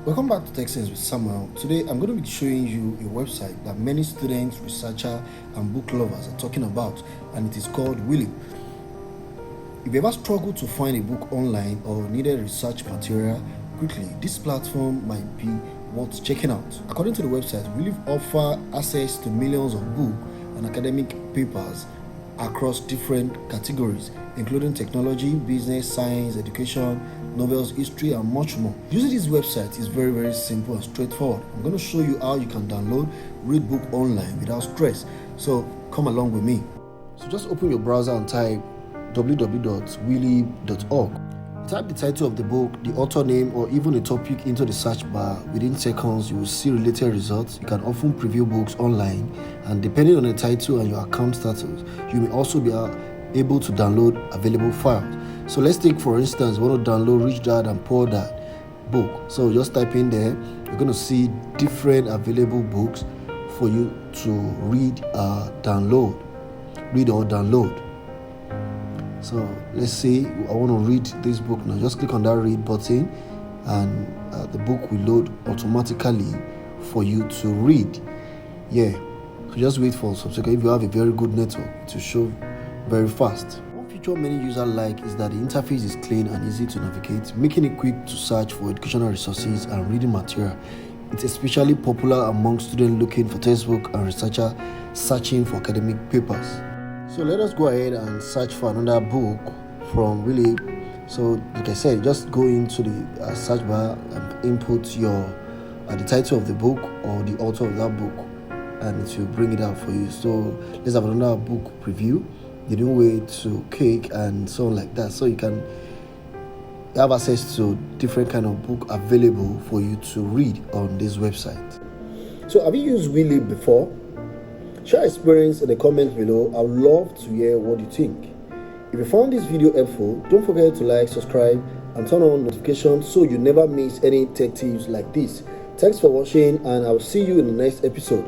Welcome back to Texans with Samuel. Today I'm going to be showing you a website that many students, researchers, and book lovers are talking about, and it is called WeLib. If you ever struggled to find a book online or needed research material quickly, this platform might be worth checking out. According to the website, WeLib offers access to millions of books and academic papers across different categories, including technology, business, science, education, novels, history, and much more. Using this website is very simple and straightforward. I'm going to show you how you can download, read book online without stress. So come along with me. So just open your browser and type www.welib.org. Type the title of the book, the author name, or even a topic into the search bar. Within seconds, you will see related results. You can often preview books online, and depending on the title and your account status, you may also be able to download available files. So let's take, for instance, you want to download Rich Dad and Poor Dad book. So just type in there, you're going to see different available books for you to read or download. So let's say I want to read this book now. Just click on that read button, and the book will load automatically for you to read. So just wait for some second. If you have a very good network, to show very fast. One feature many users like is that the interface is clean and easy to navigate, making it quick to search for educational resources and reading material. It's especially popular among students looking for textbook and researchers searching for academic papers. So let us go ahead and search for another book from WeLib. So like I said, just go into the search bar and input the title of the book or the author of that book, and it will bring it out for you. So let's have another book preview, the new way to cake, and so on like that. So you can have access to different kind of book available for you to read on this website. So have you used WeLib before? Share experience in the comments below. I would love to hear what you think. If you found this video helpful, don't forget to like, subscribe, and turn on notifications so you never miss any tech tips like this. Thanks for watching, and I will see you in the next episode.